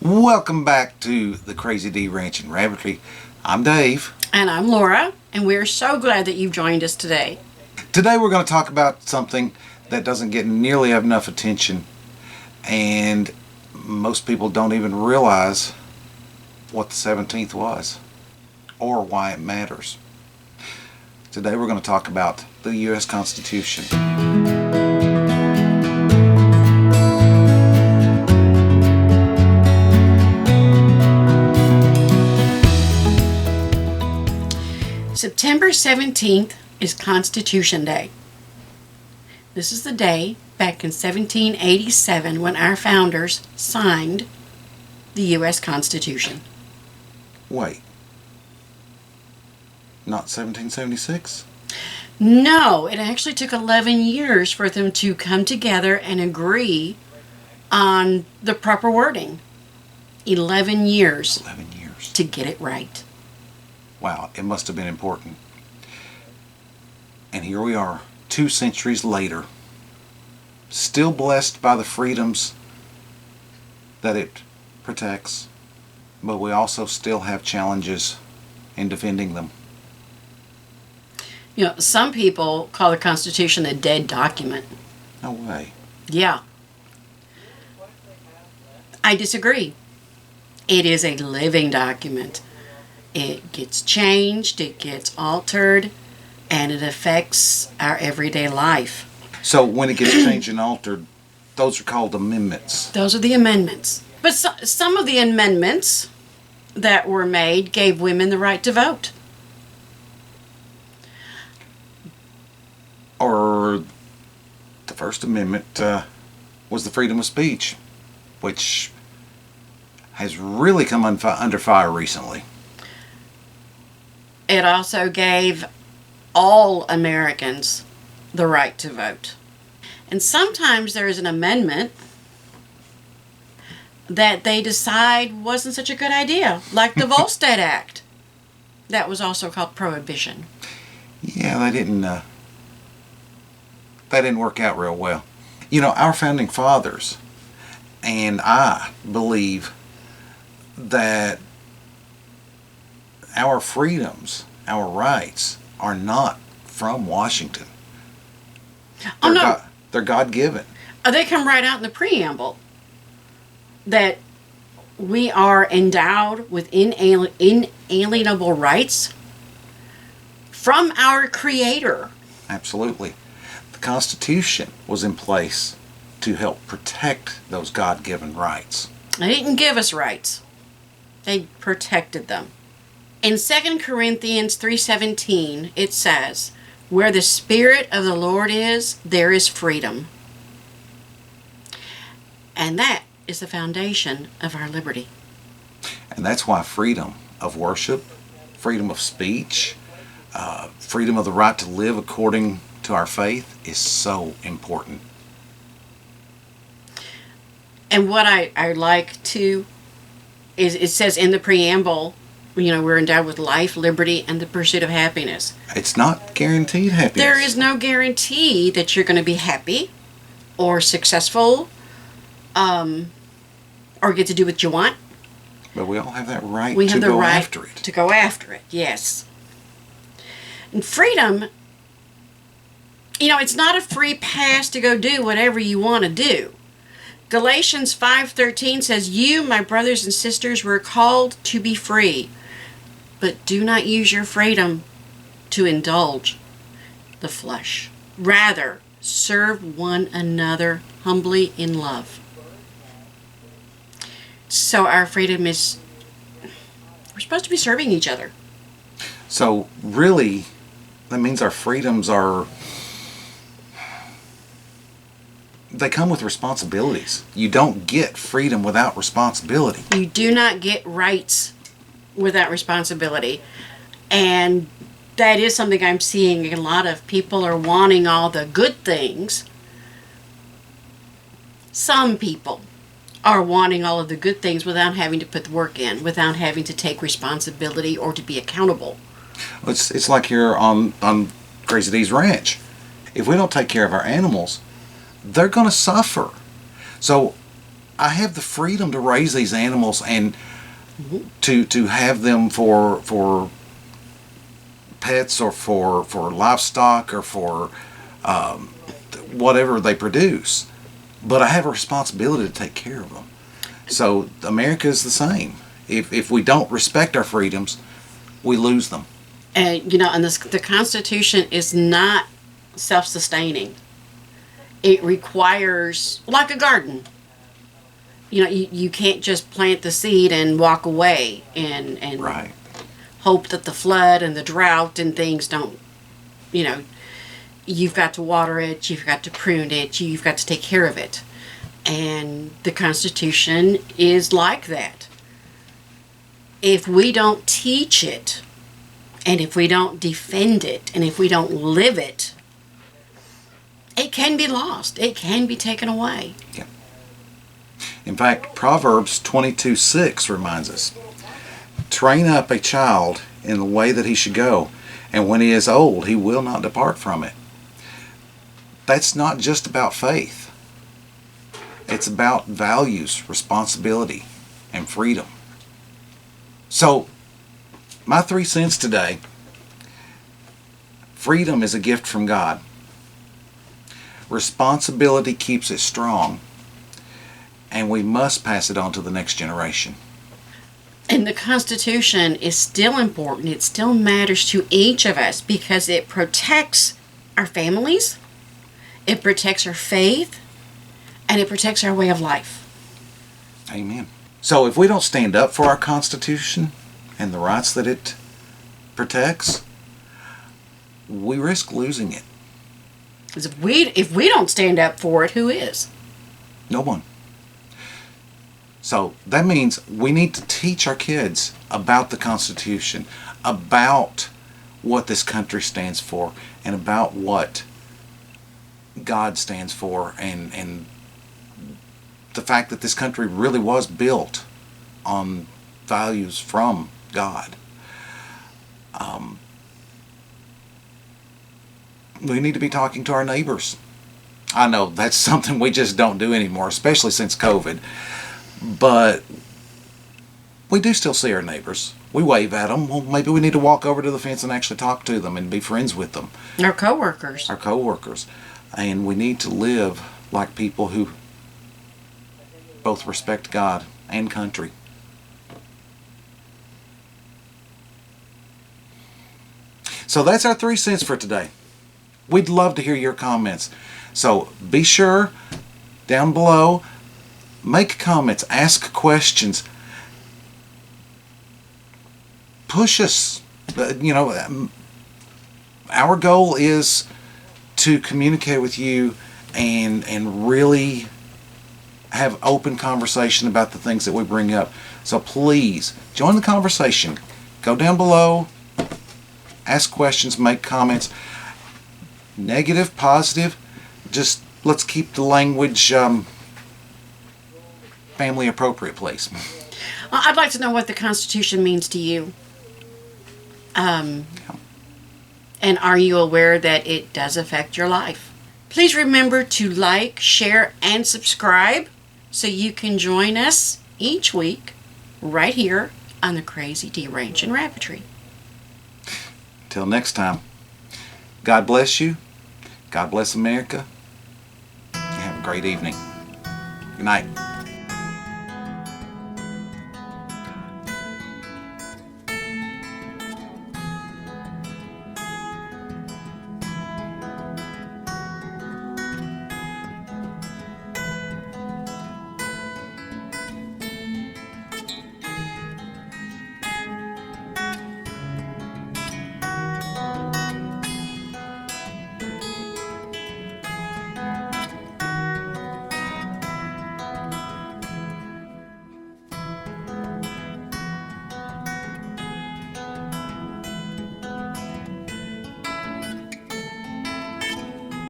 Welcome back to the Crazy D Ranch in Rabbitry. I'm Dave. And I'm Laura, and we're so glad that you've joined us today. Today we're going to talk about something that doesn't get nearly enough attention, and most people don't even realize what the 17th was or why it matters. Today we're going to talk about the U.S. Constitution. September 17th is Constitution Day. This is the day back in 1787 when our founders signed the U.S. Constitution. Wait. Not 1776? No, it actually took 11 years for them to come together and agree on the proper wording. 11 years. 11 years. To get it right. Wow, it must have been important. And here we are, 2 centuries later, still blessed by the freedoms that it protects, but we also still have challenges in defending them. You know, some people call the Constitution a dead document. No way. Yeah. I disagree. It is a living document. It gets changed, it gets altered, and it affects our everyday life. So when it gets changed and altered, those are called amendments. Those are the amendments. But some of the amendments that were made gave women the right to vote. Or the First Amendment was the freedom of speech, which has really come under fire recently. It also gave all Americans the right to vote. And sometimes there is an amendment that they decide wasn't such a good idea, like the Volstead Act. That was also called prohibition. Yeah, that didn't work out real well. You know, our founding fathers and I believe that our freedoms, our rights, are not from Washington. They're God-given. They come right out in the preamble that we are endowed with inalienable rights from our Creator. Absolutely. The Constitution was in place to help protect those God-given rights. They didn't give us rights. They protected them. In 2 Corinthians 3:17, it says, "Where the Spirit of the Lord is, there is freedom." And that is the foundation of our liberty. And that's why freedom of worship, freedom of speech, freedom of the right to live according to our faith is so important. And what I like to is it says in the preamble, you know, we're endowed with life, liberty, and the pursuit of happiness. It's not guaranteed happiness. There is no guarantee that you're going to be happy or successful or get to do what you want. But we all have that right We to have the go right after it. to go after it, yes. And freedom, you know, it's not a free pass to go do whatever you want to do. Galatians 5:13 says, "You, my brothers and sisters, were called to be free, but do not use your freedom to indulge the flesh. Rather, serve one another humbly in love." So our freedom is, we're supposed to be serving each other. So really, that means our freedoms they come with responsibilities. You don't get freedom without responsibility. You do not get rights without responsibility. And that is something I'm seeing. A lot of people are wanting all the good things. Some people are wanting all of the good things without having to put the work in, without having to take responsibility or to be accountable. It's like here on Crazy D's Ranch. If we don't take care of our animals, they're going to suffer. So I have the freedom to raise these animals and to have them for pets or for livestock or for whatever they produce. But I have a responsibility to take care of them. So America is the same. If we don't respect our freedoms, we lose them. And the Constitution is not self-sustaining. It requires, like a garden. You can't just plant the seed and walk away and Right. hope that the flood and the drought and things don't, you've got to water it, you've got to prune it, you've got to take care of it. And the Constitution is like that. If we don't teach it, and if we don't defend it, and if we don't live it, it can be lost. It can be taken away. Yeah. In fact, Proverbs 22:6 reminds us, train up a child in the way that he should go, and when he is old, he will not depart from it. That's not just about faith. It's about values, responsibility, and freedom. So, my 3 cents today: freedom is a gift from God. Responsibility keeps it strong, and we must pass it on to the next generation. And the Constitution is still important. It still matters to each of us because it protects our families, it protects our faith, and it protects our way of life. Amen. So if we don't stand up for our Constitution and the rights that it protects, we risk losing it. Because if we don't stand up for it, who is? No one. So that means we need to teach our kids about the Constitution, about what this country stands for, and about what God stands for, and the fact that this country really was built on values from God. We need to be talking to our neighbors. I know that's something we just don't do anymore, especially since COVID. But we do still see our neighbors. We wave at them. Well, maybe we need to walk over to the fence and actually talk to them and be friends with them. Our coworkers. Our coworkers. And we need to live like people who both respect God and country. So that's our 3 cents for today. We'd love to hear your comments. So be sure down below, make comments, ask questions, push us. Our goal is to communicate with you and really have open conversation about the things that we bring up. So please join the conversation. Go down below, ask questions, make comments. Negative, positive, just let's keep the language family appropriate, please. I'd like to know what the Constitution means to you. And are you aware that it does affect your life? Please remember to like, share, and subscribe so you can join us each week right here on the Crazy D Ranch and Rabbitry. Till next time, God bless you. God bless America. You have a great evening. Good night.